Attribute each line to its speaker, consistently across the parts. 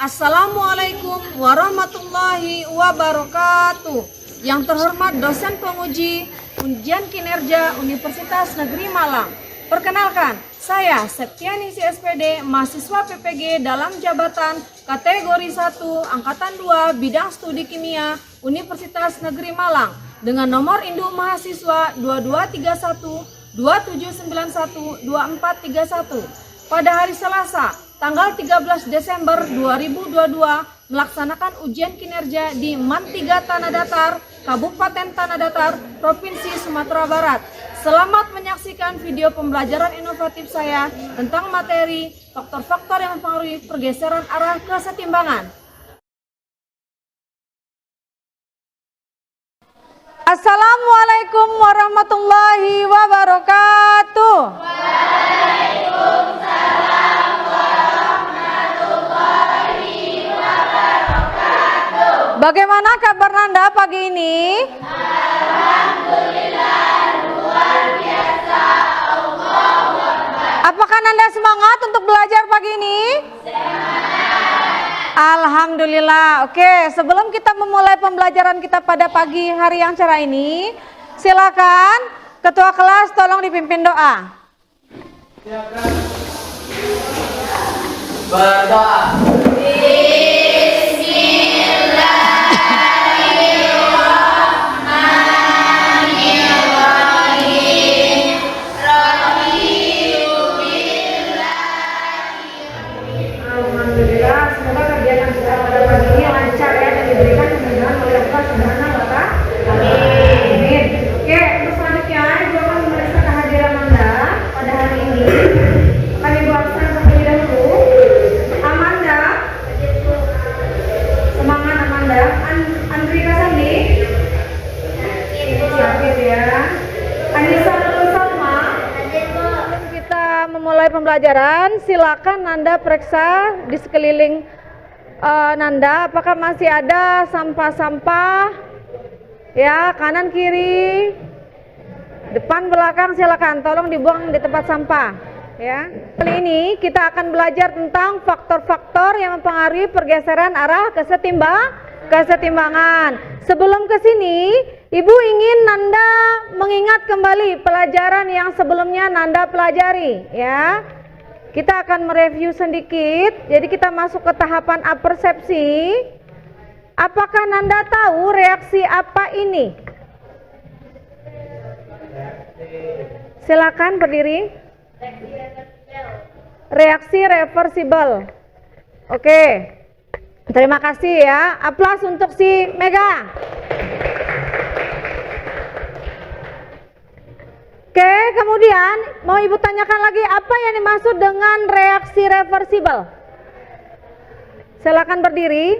Speaker 1: Assalamualaikum warahmatullahi wabarakatuh. Yang terhormat dosen penguji ujian kinerja Universitas Negeri Malang. Perkenalkan, saya Septiani SPD, mahasiswa PPG dalam jabatan kategori 1 Angkatan 2 Bidang Studi Kimia Universitas Negeri Malang dengan nomor induk mahasiswa 2231 2791 2431. Pada hari Selasa, tanggal 13 Desember 2022 melaksanakan ujian kinerja di MAN 3 Tanah Datar, Kabupaten Tanah Datar, Provinsi Sumatera Barat. Selamat menyaksikan video pembelajaran inovatif saya tentang materi faktor-faktor yang mempengaruhi pergeseran arah kesetimbangan. Assalamualaikum warahmatullahi wabarakatuh. Waalaikumsalam warahmatullahi wabarakatuh. Bagaimana kabar Nanda pagi ini? Alhamdulillah, luar biasa. Allahu Akbar. Apakah Nanda semangat untuk belajar pagi ini? Alhamdulillah. Oke, sebelum kita memulai pembelajaran kita pada pagi hari yang cerah ini, silakan ketua kelas tolong dipimpin doa.
Speaker 2: Berdoa.
Speaker 1: Alhamdulillah, semoga kegiatan kita pada pagi ini lancar ya dan diberikan kemudahan oleh Allah Subhanahu wa Ta'ala. Amin. Oke, untuk selanjutnya Ibu akan memeriksa kehadiran Anda pada hari ini. Akan Ibu absen terlebih dahulu. Amanda, semangat Amanda. Andrika Sandi, siapin ya. Anissa Salma. Kita memulai pembelajaran. Silakan Nanda periksa di sekeliling Nanda apakah masih ada sampah-sampah ya, kanan kiri, depan belakang, silakan tolong dibuang di tempat sampah ya. Kali ini kita akan belajar tentang faktor-faktor yang mempengaruhi pergeseran arah kesetimbangan. Sebelum ke sini, Ibu ingin Nanda mengingat kembali pelajaran yang sebelumnya Nanda pelajari ya. Kita akan mereview sedikit. Jadi kita masuk ke tahapan apersepsi. Apakah Nanda tahu reaksi apa ini? Silakan berdiri. Reaksi reversibel. Oke. Terima kasih ya. Aplaus untuk si Mega. Oke, kemudian mau Ibu tanyakan lagi apa yang dimaksud dengan reaksi reversibel? Silakan berdiri.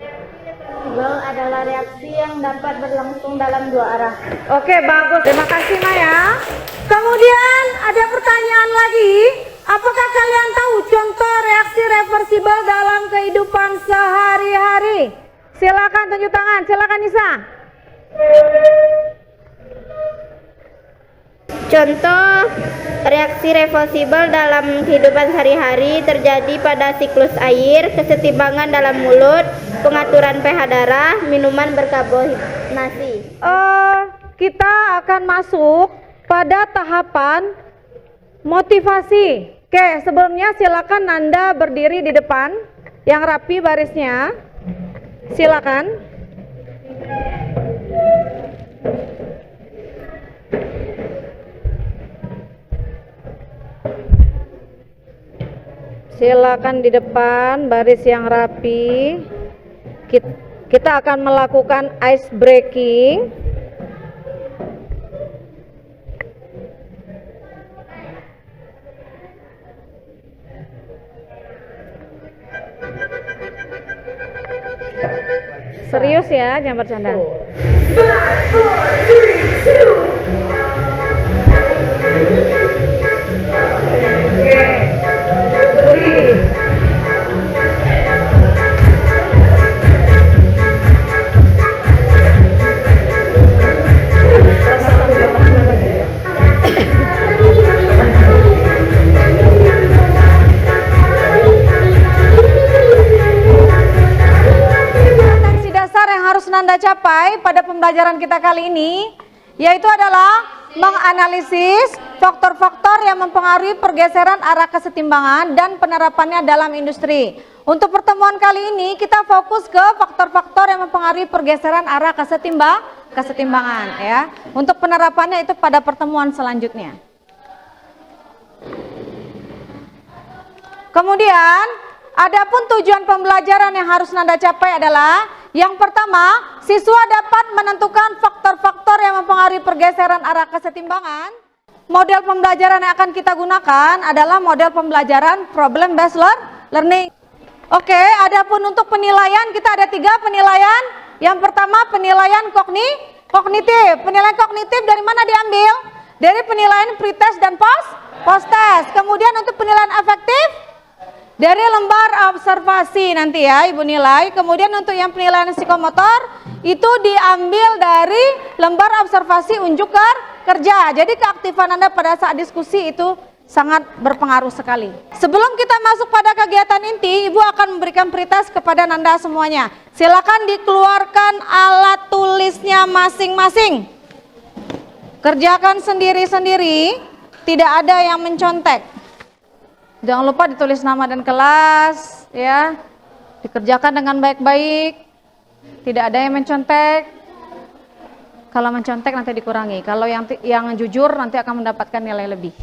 Speaker 3: Reversibel adalah reaksi yang dapat berlangsung dalam dua arah.
Speaker 1: Oke, bagus. Terima kasih Maya. Kemudian ada pertanyaan lagi. Apakah kalian tahu contoh reaksi reversibel dalam kehidupan sehari-hari? Silakan tunjuk tangan. Silakan Nisa.
Speaker 3: Contoh reaksi reversibel dalam kehidupan sehari-hari terjadi pada siklus air, kesetimbangan dalam mulut, pengaturan pH darah, minuman berkarbonasi.
Speaker 1: Kita akan masuk pada tahapan motivasi. Oke, sebelumnya silakan Nanda berdiri di depan yang rapi barisnya. Silakan. Silakan di depan baris yang rapi. Kita akan melakukan ice breaking. Serius ya, jangan bercanda. 5, 4, 3, 2, Anda capai pada pembelajaran kita kali ini yaitu adalah menganalisis faktor-faktor yang mempengaruhi pergeseran arah kesetimbangan dan penerapannya dalam industri. Untuk pertemuan kali ini kita fokus ke faktor-faktor yang mempengaruhi pergeseran arah kesetimbangan ya. Untuk penerapannya itu pada pertemuan selanjutnya. Kemudian, adapun tujuan pembelajaran yang harus Anda capai adalah yang pertama, siswa dapat menentukan faktor-faktor yang mempengaruhi pergeseran arah kesetimbangan. Model pembelajaran yang akan kita gunakan adalah model pembelajaran problem based learning. Oke, adapun untuk penilaian kita ada 3 penilaian. Yang pertama penilaian kognitif. Penilaian kognitif dari mana diambil? Dari penilaian pretest dan post-test. Kemudian untuk penilaian afektif dari lembar observasi nanti ya Ibu nilai. Kemudian untuk yang penilaian psikomotor itu diambil dari lembar observasi unjuk kerja. Jadi keaktifan Anda pada saat diskusi itu sangat berpengaruh sekali. Sebelum kita masuk pada kegiatan inti, Ibu akan memberikan pretest kepada Anda semuanya. Silakan dikeluarkan alat tulisnya masing-masing. Kerjakan sendiri-sendiri, tidak ada yang mencontek. Jangan lupa ditulis nama dan kelas, ya. Dikerjakan dengan baik-baik. Tidak ada yang mencontek. Kalau mencontek nanti dikurangi. Kalau yang jujur nanti akan mendapatkan nilai lebih.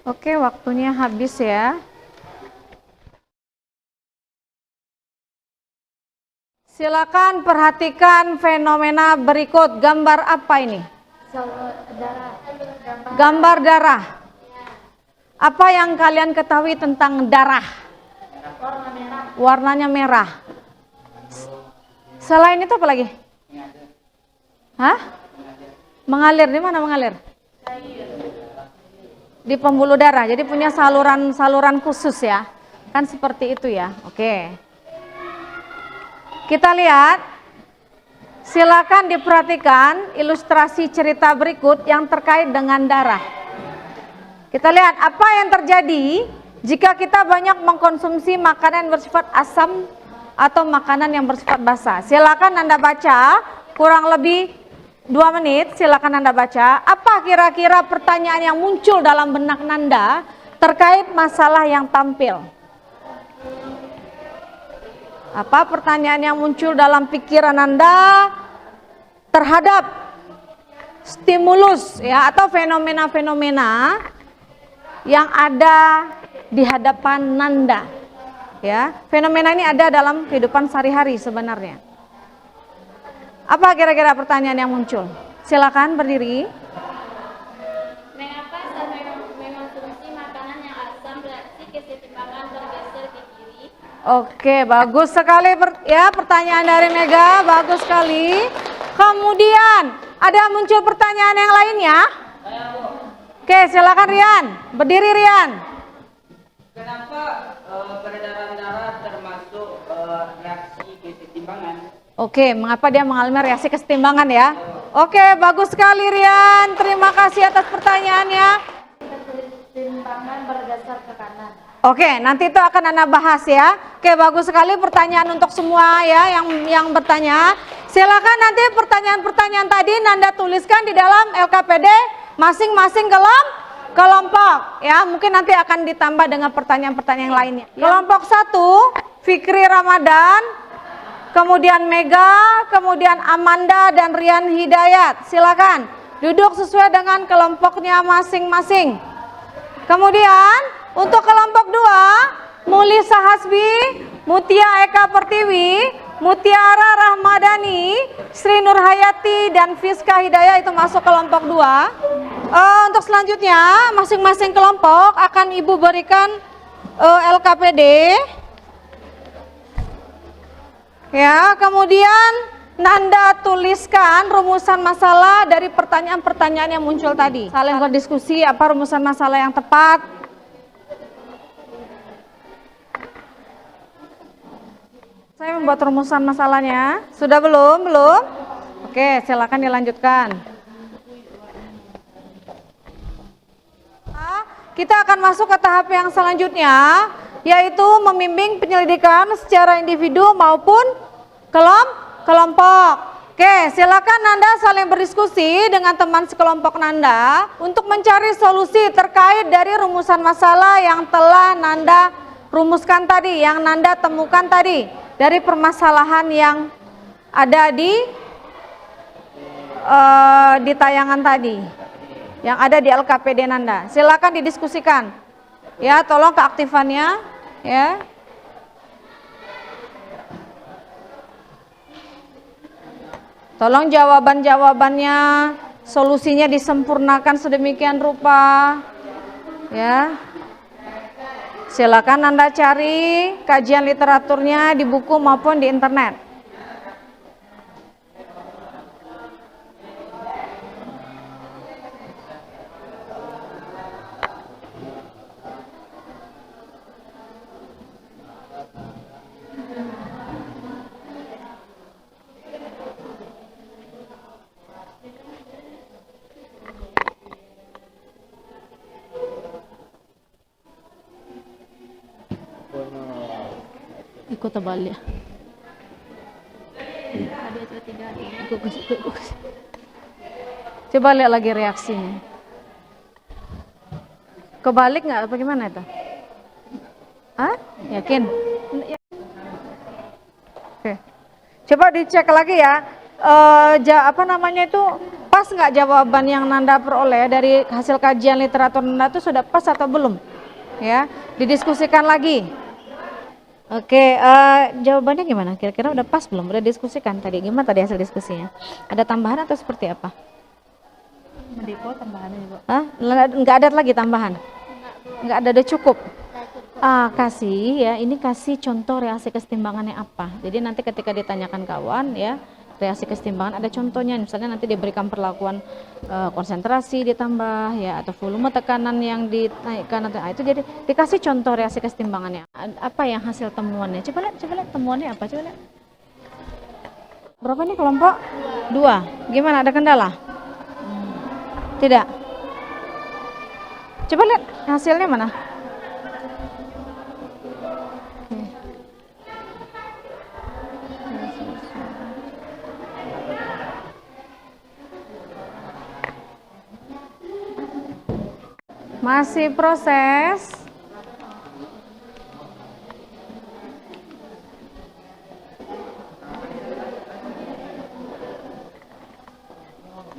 Speaker 1: Oke, waktunya habis ya. Silakan perhatikan fenomena berikut. Gambar apa ini? Gambar darah. Apa yang kalian ketahui tentang darah? Warnanya merah. Selain itu apa lagi? Hah? Mengalir, di mana mengalir? Di pembuluh darah, jadi punya saluran khusus ya. Kan seperti itu ya, oke. Kita lihat, silakan diperhatikan ilustrasi cerita berikut yang terkait dengan darah. Kita lihat apa yang terjadi jika kita banyak mengkonsumsi makanan yang bersifat asam atau makanan yang bersifat basa. Silakan Anda baca, kurang lebih 2 menit, silakan Anda baca. Apa kira-kira pertanyaan yang muncul dalam benak Anda terkait masalah yang tampil? Apa pertanyaan yang muncul dalam pikiran Anda terhadap stimulus ya atau fenomena-fenomena yang ada di hadapan Anda? Ya, fenomena ini ada dalam kehidupan sehari-hari sebenarnya. Apa kira-kira pertanyaan yang muncul? Silakan berdiri.
Speaker 3: Mengapa saat mengkonsumsi makanan yang asam reaksi kesetimbangan bergeser ke kiri?
Speaker 1: Oke, bagus sekali ya pertanyaan dari Mega, bagus sekali. Kemudian ada muncul pertanyaan yang lainnya? Oke, silakan Rian. Berdiri Rian.
Speaker 2: Kenapa peredaran darah termasuk reaksi kesetimbangan?
Speaker 1: Oke, mengapa dia mengalami reaksi kesetimbangan ya? Oke, bagus sekali Rian. Terima kasih atas pertanyaannya.
Speaker 3: Kesetimbangan bergeser ke kanan.
Speaker 1: Oke, nanti itu akan Anda bahas ya. Oke, bagus sekali pertanyaan untuk semua ya yang bertanya. Silakan nanti pertanyaan-pertanyaan tadi Anda tuliskan di dalam LKPD masing-masing kelompok ya. Mungkin nanti akan ditambah dengan pertanyaan-pertanyaan yang lainnya. Kelompok 1, Fikri Ramadan, kemudian Mega, kemudian Amanda dan Rian Hidayat. Silakan duduk sesuai dengan kelompoknya masing-masing. Kemudian untuk kelompok 2, Mulisa Hasbi, Mutia Eka Pertiwi, Mutiara Rahmadani, Sri Nurhayati dan Fiska Hidayah itu masuk kelompok 2. Untuk selanjutnya masing-masing kelompok akan Ibu berikan LKPD. Ya, kemudian Anda tuliskan rumusan masalah dari pertanyaan-pertanyaan yang muncul tadi. Saling berdiskusi apa rumusan masalah yang tepat. Saya membuat rumusan masalahnya. Sudah belum? Belum? Oke, silakan dilanjutkan. Kita akan masuk ke tahap yang selanjutnya, yaitu membimbing penyelidikan secara individu maupun Kelompok. Oke, silakan Nanda saling berdiskusi dengan teman sekelompok Nanda untuk mencari solusi terkait dari rumusan masalah yang telah Nanda rumuskan tadi, yang Nanda temukan tadi dari permasalahan yang ada di tayangan tadi, yang ada di LKPD Nanda. Silakan didiskusikan. Ya, tolong keaktifannya, ya. Tolong jawaban-jawabannya, solusinya disempurnakan sedemikian rupa. Ya. Silakan Anda cari kajian literaturnya di buku maupun di internet.
Speaker 4: Ikut terbalik.
Speaker 1: Coba lihat lagi reaksinya. Kebalik nggak? Bagaimana itu? Hah? Yakin? Oke. Coba dicek lagi ya. Apa namanya itu, pas nggak jawaban yang Nanda peroleh dari hasil kajian literatur Nanda itu sudah pas atau belum? Ya, didiskusikan lagi. Oke, jawabannya gimana? Kira-kira udah pas belum? Udah diskusikan tadi? Gimana tadi hasil diskusinya? Ada tambahan atau seperti apa?
Speaker 4: Mendepo tambahannya Ibu.
Speaker 1: Hah? Nggak ada lagi tambahan? Nggak ada, udah cukup? Kasih ya, ini kasih contoh reaksi kesetimbangannya apa. Jadi nanti ketika ditanyakan kawan ya, reaksi kesetimbangan ada contohnya, misalnya nanti diberikan perlakuan konsentrasi ditambah ya, atau volume tekanan yang dinaikkan, atau itu jadi dikasih contoh reaksi kesetimbangannya. Apa yang hasil temuannya? Coba lihat temuannya apa, coba lihat. Berapa nih kelompok? 2. Gimana, ada kendala? Tidak. Coba lihat hasilnya mana? Masih proses.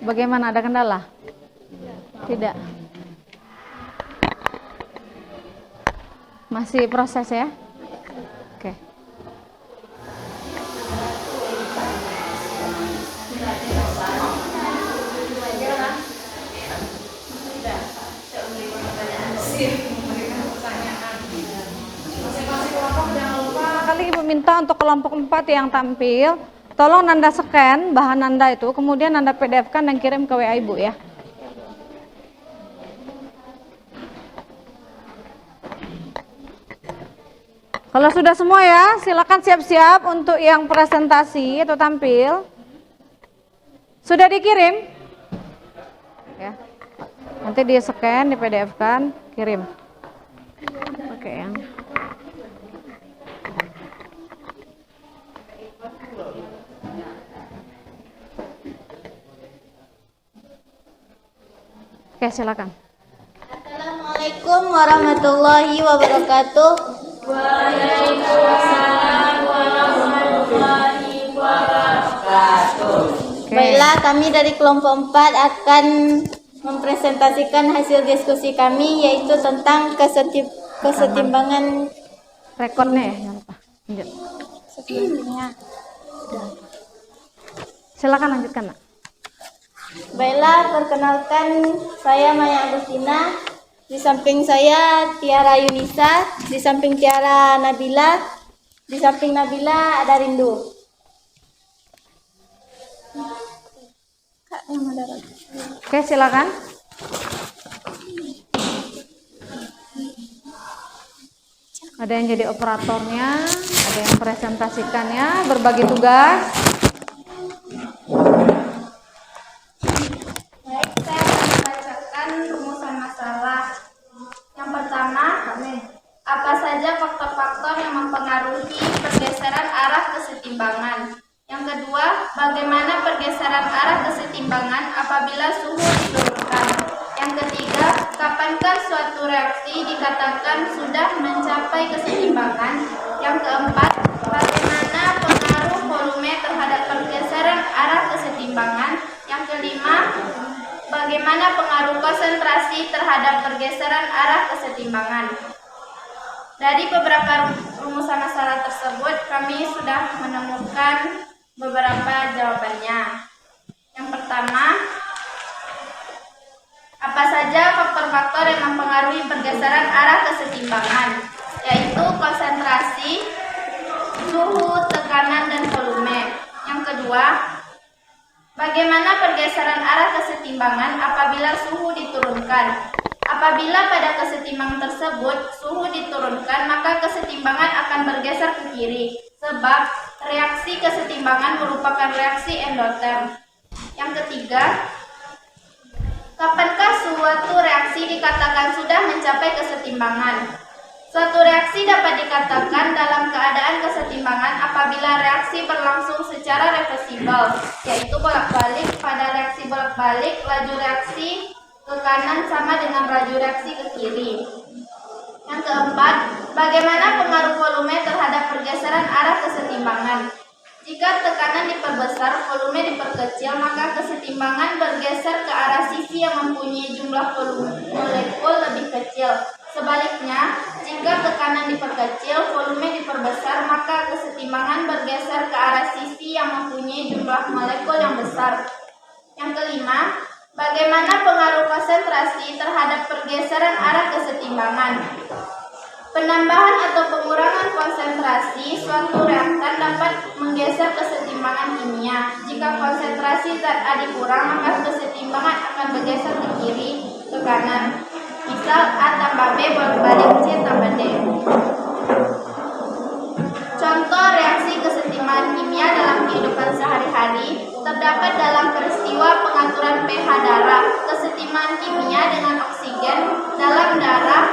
Speaker 1: Bagaimana, ada kendala? Tidak. Masih proses ya? Oke. Kali Ibu minta untuk kelompok 4 yang tampil, tolong Nanda scan bahan Nanda itu, kemudian Nanda PDF-kan dan kirim ke WA Ibu ya. Kalau sudah semua ya, silakan siap-siap untuk yang presentasi atau tampil. Sudah dikirim? Ya. Nanti di scan, di PDF-kan, kirim. Oke yang Oke, silakan.
Speaker 3: Assalamualaikum warahmatullahi wabarakatuh. Baiklah, kami dari kelompok 4 akan mempresentasikan hasil diskusi kami, yaitu tentang kesetimbangan
Speaker 1: Rekodnya ya, jangan lupa. Lanjut.
Speaker 3: sebelumnya.
Speaker 1: Silakan lanjutkan, Nak.
Speaker 3: Baiklah, perkenalkan, saya Maya Agustina. Di samping saya Tiara Yunisa, di samping Tiara Nabila, di samping Nabila ada Rindu.
Speaker 1: Oke, silakan. Ada yang jadi operatornya, ada yang presentasikannya, berbagi tugas.
Speaker 3: Baik, saya akan membacakan rumusan masalah. Yang pertama, apa saja faktor-faktor yang mempengaruhi pergeseran arah kesetimbangan? Yang kedua, bagaimana pergeseran arah kesetimbangan apabila suhu diturunkan. Yang ketiga, kapankah suatu reaksi dikatakan sudah mencapai kesetimbangan. Yang keempat, bagaimana pengaruh volume terhadap pergeseran arah kesetimbangan. Yang kelima, bagaimana pengaruh konsentrasi terhadap pergeseran arah kesetimbangan. Dari beberapa rumusan masalah tersebut, kami sudah menemukan beberapa jawabannya. Yang pertama, apa saja faktor-faktor yang mempengaruhi pergeseran arah kesetimbangan, yaitu konsentrasi, suhu, tekanan, dan volume. Yang kedua, bagaimana pergeseran arah kesetimbangan apabila suhu diturunkan. Apabila pada kesetimbangan tersebut suhu diturunkan, maka kesetimbangan akan bergeser ke kiri, sebab reaksi kesetimbangan merupakan reaksi endoterm. Yang ketiga, kapankah suatu reaksi dikatakan sudah mencapai kesetimbangan? Suatu reaksi dapat dikatakan dalam keadaan kesetimbangan apabila reaksi berlangsung secara reversibel, yaitu bolak-balik. Pada reaksi bolak-balik, laju reaksi ke kanan sama dengan laju reaksi ke kiri. Yang keempat, bagaimana pengaruh volume terhadap pergeseran arah kesetimbangan. Jika tekanan diperbesar, volume diperkecil, maka kesetimbangan bergeser ke arah sisi yang mempunyai jumlah volume molekul lebih kecil. Sebaliknya, jika tekanan diperkecil, volume diperbesar, maka kesetimbangan bergeser ke arah sisi yang mempunyai jumlah molekul yang besar. Yang kelima, bagaimana pengaruh konsentrasi terhadap pergeseran arah kesetimbangan. Penambahan atau pengurangan konsentrasi suatu reaktan dapat menggeser kesetimbangan kimia. Jika konsentrasi zat A dikurang, maka kesetimbangan akan bergeser ke kiri, ke kanan. Misal A tambah B bolak-balik C tambah D. Contoh reaksi kesetimbangan kimia dalam kehidupan sehari-hari terdapat dalam peristiwa pengaturan pH darah, kesetimbangan kimia dengan oksigen dalam darah,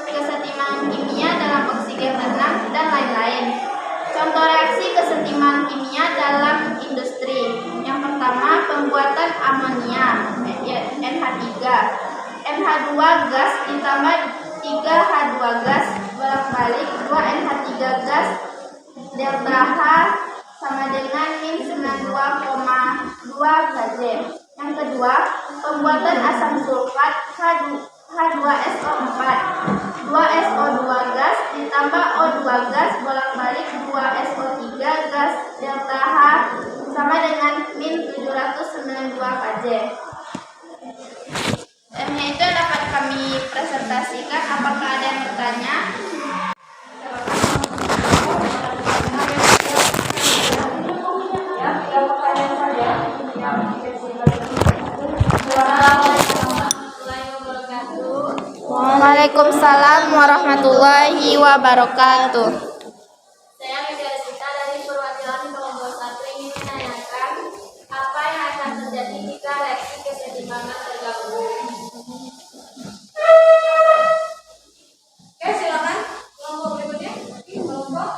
Speaker 3: kesetimbangan kimia dalam oksigen rendah, dan lain-lain. Contoh reaksi kesetimbangan kimia dalam industri. Yang pertama, pembuatan amonia NH3. NH2 gas ditambah 3H2 gas bolak-balik 2NH3 gas delta H sama dengan min 92,2 Kj. Yang kedua, pembuatan asam sulfat H2SO4. 2SO2 gas ditambah O2 gas bolak-balik 2SO3 gas delta H sama dengan min 792 Kj. M-nya itu dapat kami presentasikan. Apakah ada yang bertanya? Waalaikumsalam warahmatullahi wabarakatuh. Saya Media Sita dari perwakilan kelompok 1 ingin menanyakan apa yang akan terjadi jika reaksi kesetimbangan terganggu. Oke, silakan kelompok berikutnya. Kelompok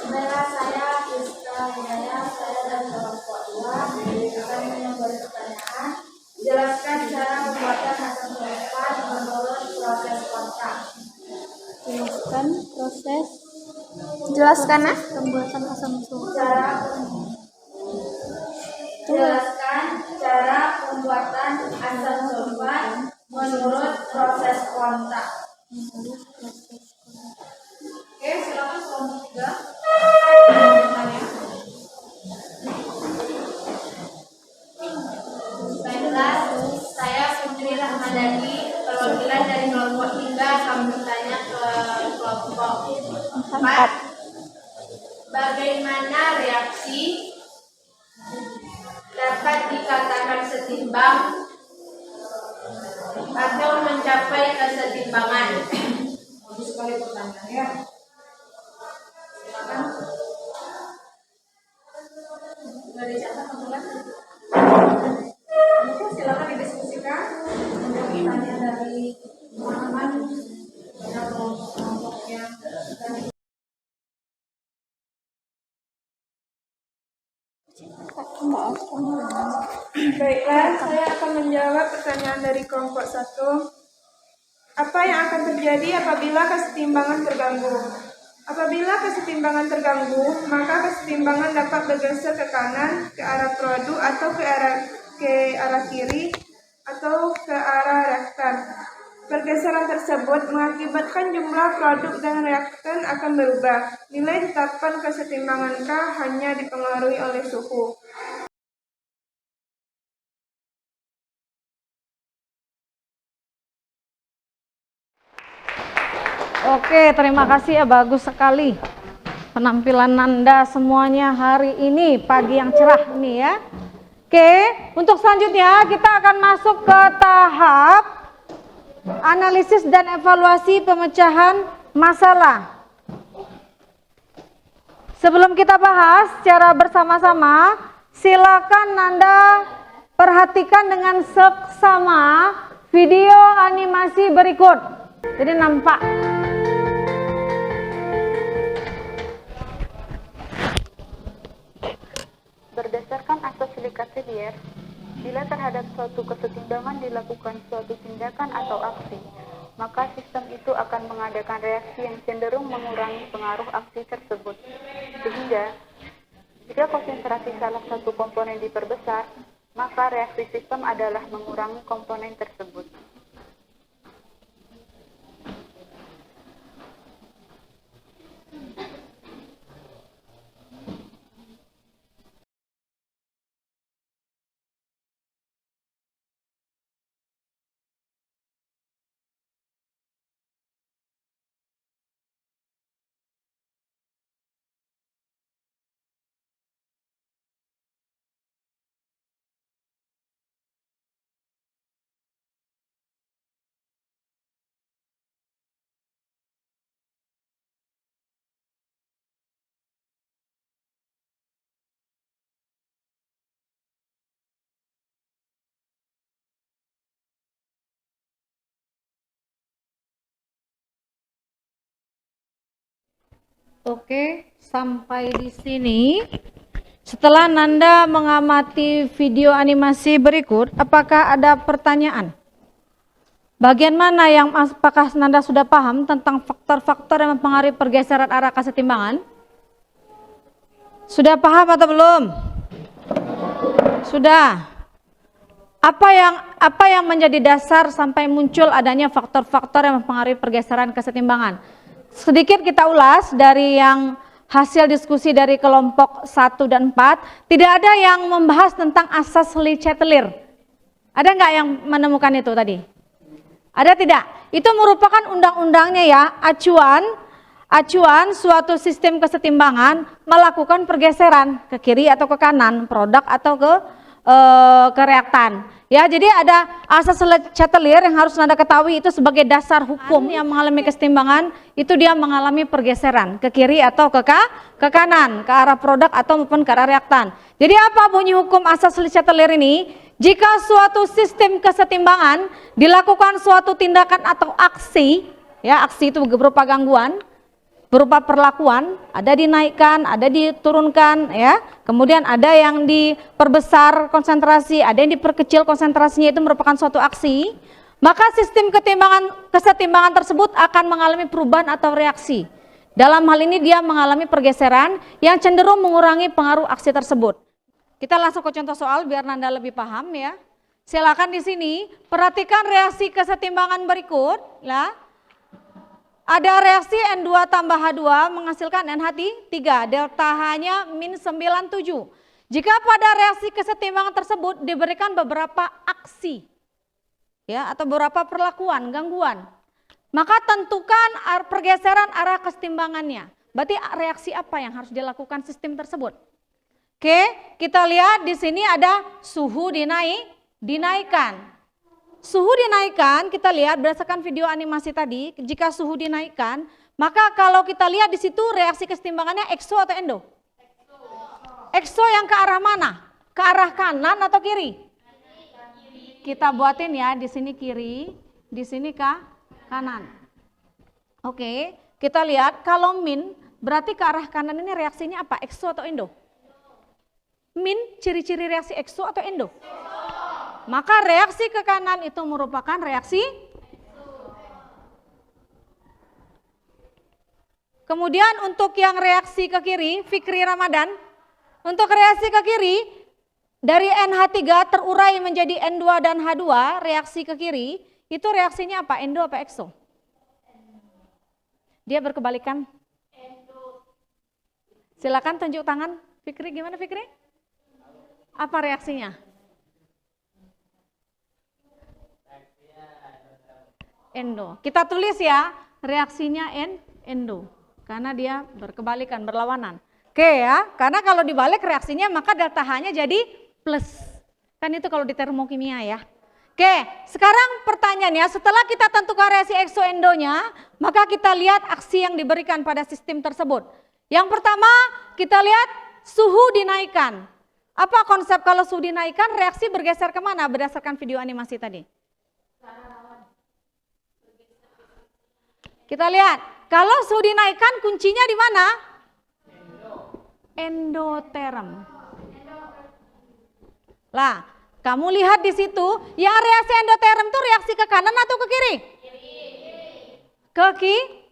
Speaker 3: Bella, saya Krista Hidayah, saya dari kelompok 2 akan menyampaikan pertanyaan. Jelaskan cara pembuatan asam sulfat menurut proses kontak. Jelaskan pembuatan asam sulfat. Jelaskan cara pembuatan asam sulfat menurut proses kontak. Oke, silakan kelompok 3. Saya Putri Rahmadani, perwakilan dari kelompok 3, kami bertanya ke kelompok 4. Bagaimana reaksi dapat dikatakan setimbang atau mencapai kesetimbangan? Bagus sekali pertanyaannya. Silakan. Sudah dicatat teman-teman? Silakan didiskusikan untuk pertanyaan dari teman-teman.
Speaker 5: Baiklah, saya akan menjawab pertanyaan dari kelompok 1. Apa yang akan terjadi apabila kesetimbangan terganggu? Apabila kesetimbangan terganggu, maka kesetimbangan dapat bergeser ke kanan, ke arah produk, atau ke arah kiri, atau ke arah reaktan. Pergeseran tersebut mengakibatkan jumlah produk dan reaktan akan berubah. Nilai tetapkan kesetimbangan K hanya dipengaruhi oleh suhu.
Speaker 1: Oke, terima kasih ya, bagus sekali penampilan Nanda semuanya hari ini, pagi yang cerah ini ya. Oke, untuk selanjutnya kita akan masuk ke tahap analisis dan evaluasi pemecahan masalah. Sebelum kita bahas secara bersama-sama, silakan Nanda perhatikan dengan seksama video animasi berikut. Jadi nampak.
Speaker 6: Berdasarkan asas silik Lier, bila terhadap suatu kesetimbangan dilakukan suatu tindakan atau aksi, maka sistem itu akan mengadakan reaksi yang cenderung mengurangi pengaruh aksi tersebut. Sehingga, jika konsentrasi salah satu komponen diperbesar, maka reaksi sistem adalah mengurangi komponen tersebut.
Speaker 1: Oke, sampai di sini. Setelah Nanda mengamati video animasi berikut, apakah ada pertanyaan? Bagian mana yang apakah Nanda sudah paham tentang faktor-faktor yang mempengaruhi pergeseran arah kesetimbangan? Sudah paham atau belum? Sudah. Apa yang menjadi dasar sampai muncul adanya faktor-faktor yang mempengaruhi pergeseran kesetimbangan? Sedikit kita ulas dari yang hasil diskusi dari kelompok 1 dan 4, tidak ada yang membahas tentang asas Le Chatelier. Ada nggak yang menemukan itu tadi? Ada tidak? Itu merupakan undang-undangnya ya, acuan suatu sistem kesetimbangan melakukan pergeseran ke kiri atau ke kanan, produk atau ke reaktan. Ya, jadi ada asas Le Chatelier yang harus Anda ketahui itu sebagai dasar hukum yang mengalami kesetimbangan, itu dia mengalami pergeseran ke kiri atau ke kanan, ke arah produk atau maupun ke arah reaktan. Jadi apa bunyi hukum asas Le Chatelier ini? Jika suatu sistem kesetimbangan dilakukan suatu tindakan atau aksi, ya aksi itu berupa gangguan, berupa perlakuan, ada dinaikkan, ada diturunkan, ya. Kemudian ada yang diperbesar konsentrasi, ada yang diperkecil konsentrasinya, itu merupakan suatu aksi. Maka sistem kesetimbangan tersebut akan mengalami perubahan atau reaksi. Dalam hal ini dia mengalami pergeseran yang cenderung mengurangi pengaruh aksi tersebut. Kita langsung ke contoh soal biar Nanda lebih paham ya. Silakan di sini perhatikan reaksi kesetimbangan berikut, lah. Ada reaksi N2 tambah H2 menghasilkan NH3, delta H-nya min 97. Jika pada reaksi kesetimbangan tersebut diberikan beberapa aksi, ya, atau beberapa perlakuan, gangguan, maka tentukan pergeseran arah kesetimbangannya. Berarti reaksi apa yang harus dilakukan sistem tersebut? Oke, kita lihat di sini ada suhu dinaikkan. Suhu dinaikkan, kita lihat berdasarkan video animasi tadi, jika suhu dinaikkan, maka kalau kita lihat di situ reaksi kesetimbangannya ekso atau endo? Ekso yang ke arah mana? Ke arah kanan atau kiri? Kita buatin ya, di sini kiri, di sini ke kanan. Oke, kita lihat kalau min berarti ke arah kanan ini reaksinya apa? Ekso atau endo? Min, ciri-ciri reaksi ekso atau endo? Maka reaksi ke kanan itu merupakan reaksi. Kemudian untuk yang reaksi ke kiri, Fikri Ramadan, untuk reaksi ke kiri, dari NH3 terurai menjadi N2 dan H2, reaksi ke kiri, itu reaksinya apa? Endo apa ekso? Dia berkebalikan. Silakan tunjuk tangan. Fikri, gimana Fikri? Apa reaksinya? Endo. Kita tulis ya, reaksinya endo. Karena dia berkebalikan, berlawanan. Oke ya, karena kalau dibalik reaksinya maka delta H-nya jadi plus. Kan itu kalau di termokimia ya. Oke, sekarang pertanyaannya, setelah kita tentukan reaksi ekso-endonya, maka kita lihat aksi yang diberikan pada sistem tersebut. Yang pertama, kita lihat suhu dinaikkan. Apa konsep kalau suhu dinaikkan, reaksi bergeser kemana berdasarkan video animasi tadi? Kita lihat, kalau suhu dinaikkan kuncinya di mana? Endoterm. Lah, kamu lihat di situ, yang reaksi endoterm itu reaksi ke kanan atau ke kiri?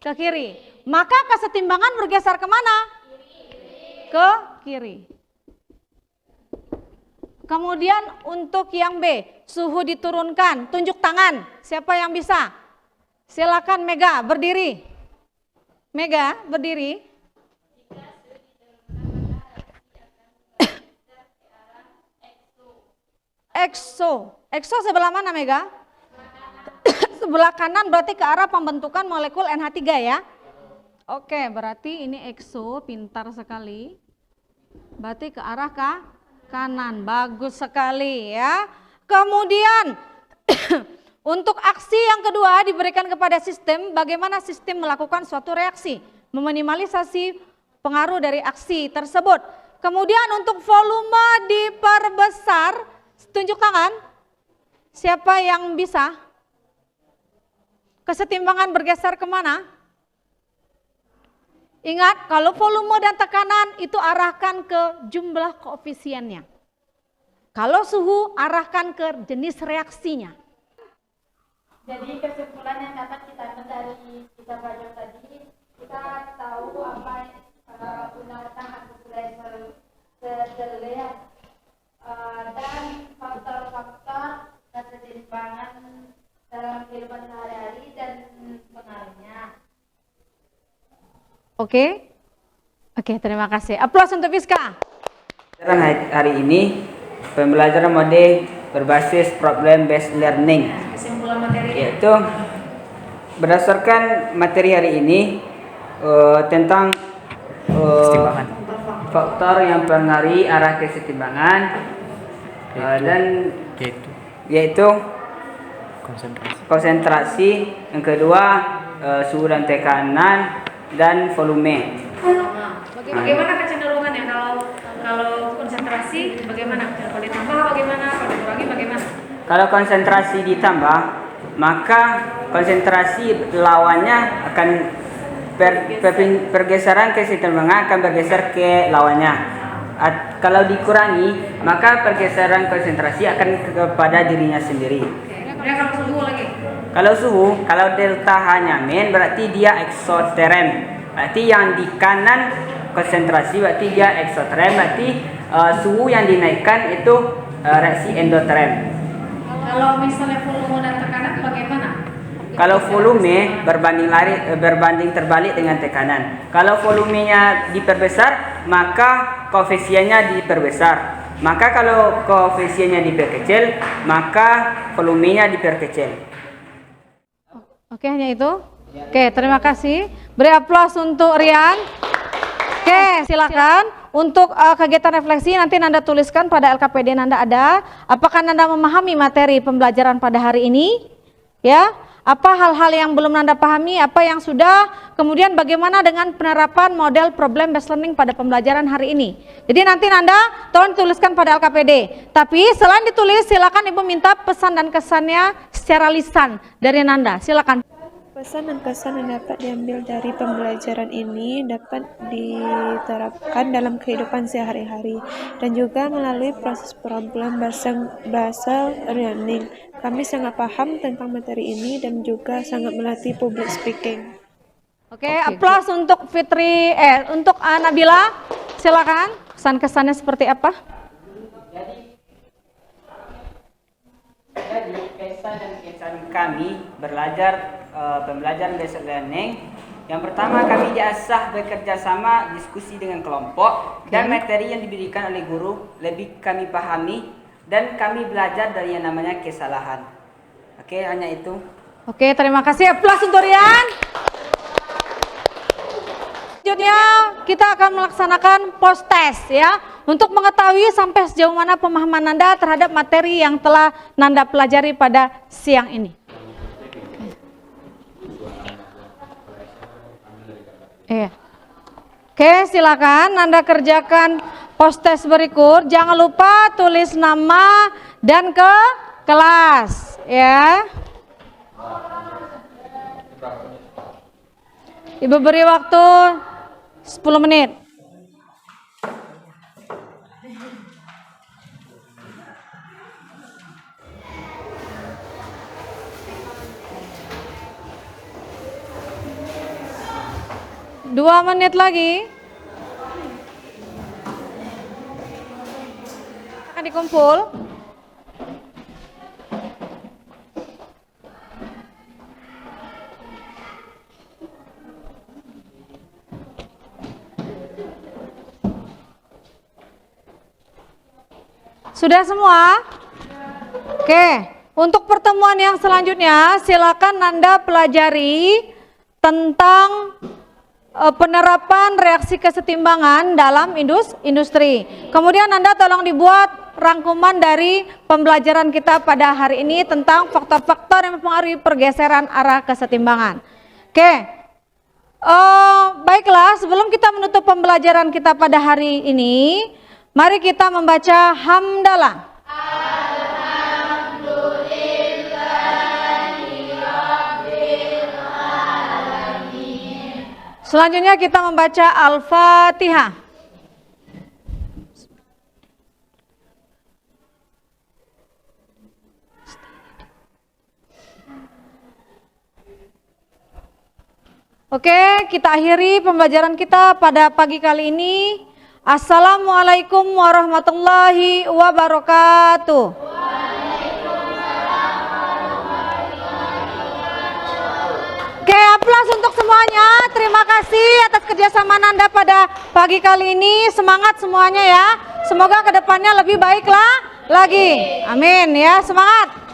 Speaker 1: Ke kiri. Maka kesetimbangan bergeser kemana? Ke kiri. Kemudian untuk yang B, suhu diturunkan, tunjuk tangan. Siapa yang bisa? Silakan Mega, berdiri. Mega, berdiri. Ekso sebelah mana Mega? Sebelah kanan berarti ke arah pembentukan molekul NH3 ya. Oke, berarti ini ekso, pintar sekali. Berarti ke arah kanan, bagus sekali ya. Kemudian untuk aksi yang kedua diberikan kepada sistem, bagaimana sistem melakukan suatu reaksi, meminimalisasi pengaruh dari aksi tersebut. Kemudian untuk volume diperbesar, tunjuk tangan. Siapa yang bisa? Kesetimbangan bergeser kemana? Ingat, kalau volume dan tekanan itu arahkan ke jumlah koefisiennya. Kalau suhu, arahkan ke jenis reaksinya.
Speaker 3: Jadi kesimpulan yang dapat kita ambil dari kita belajar tadi, kita tahu apa undang-undang akselerasi terlihat dan faktor-faktor kesetimbangan dalam kehidupan sehari-hari dan pengaruhnya.
Speaker 1: Oke, terima kasih. Aplaus untuk Fiska.
Speaker 2: Hari ini pembelajaran mode berbasis problem based learning.
Speaker 1: Kesimpulan materi.
Speaker 2: Yaitu berdasarkan materi hari ini tentang faktor yang mempengaruhi arah kesetimbangan dan yaitu konsentrasi, yang kedua suhu dan tekanan dan volume.
Speaker 1: Bagaimana kecenderungannya kalau konsentrasi bagaimana? Kalau ditambah bagaimana? Kalau dikurangi bagaimana?
Speaker 2: Kalau konsentrasi ditambah, maka konsentrasi lawannya akan pergeseran kesetimbangan akan bergeser ke lawannya. Kalau dikurangi, maka pergeseran konsentrasi akan kepada dirinya sendiri.
Speaker 1: Kemudian kalau suhu lagi?
Speaker 2: Kalau suhu, kalau delta H-nya min berarti dia eksoterm. Berarti yang di kanan konsentrasi berarti dia eksoterm. Berarti suhu yang dinaikkan itu reaksi endoterm.
Speaker 1: Kalau misalnya volume dan tekanan bagaimana?
Speaker 2: Kalau volume berbanding terbalik dengan tekanan. Kalau volumenya diperbesar, maka koefisiennya diperbesar. Maka kalau koefisiennya diperkecil, maka volumenya diperkecil.
Speaker 1: Oke, hanya itu? Oke, terima kasih. Beri aplaus untuk Rian. Oke, silakan. Untuk kegiatan refleksi nanti Nanda tuliskan pada LKPD Nanda ada. Apakah Nanda memahami materi pembelajaran pada hari ini? Ya, apa hal-hal yang belum Nanda pahami, apa yang sudah, kemudian bagaimana dengan penerapan model problem based learning pada pembelajaran hari ini. Jadi nanti Nanda tolong tuliskan pada LKPD. Tapi selain ditulis, silakan Ibu minta pesan dan kesannya secara lisan dari Nanda. Silakan.
Speaker 5: Pesan dan kesan yang dapat diambil dari pembelajaran ini dapat diterapkan dalam kehidupan sehari-hari dan juga melalui proses problem basal learning. Kami sangat paham tentang materi ini dan juga sangat melatih public speaking.
Speaker 1: Oke, aplaus untuk untuk Nabila. Silakan, kesan-kesannya seperti apa?
Speaker 2: Jadi kesan dan kesan kami belajar pembelajaran basic learning. Yang pertama, kami diasah bekerja sama, diskusi dengan kelompok, dan materi yang diberikan oleh guru lebih kami pahami, dan kami belajar dari yang namanya kesalahan. Oke, hanya itu.
Speaker 1: Oke, terima kasih. Aplaus untuk Rian. Selanjutnya kita akan melaksanakan post test ya, untuk mengetahui sampai sejauh mana pemahaman Nanda terhadap materi yang telah Nanda pelajari pada siang ini. Oke, silakan Nanda kerjakan post test berikut. Jangan lupa tulis nama dan ke kelas ya. Ibu beri waktu 10 menit. Dua menit lagi. Akan dikumpul. Sudah semua? Oke, untuk pertemuan yang selanjutnya silakan Nanda pelajari tentang penerapan reaksi kesetimbangan dalam industri. Kemudian Nanda tolong dibuat rangkuman dari pembelajaran kita pada hari ini tentang faktor-faktor yang mempengaruhi pergeseran arah kesetimbangan. Oke, baiklah, sebelum kita menutup pembelajaran kita pada hari ini, mari kita membaca hamdalah. Selanjutnya kita membaca Al-Fatihah. Oke, kita akhiri pembelajaran kita pada pagi kali ini. Assalamualaikum warahmatullahi wabarakatuh. Oke, aplaus untuk semuanya. Terima kasih atas kerjasama Nanda pada pagi kali ini. Semangat semuanya ya. Semoga kedepannya lebih baik lagi. Amin ya, semangat.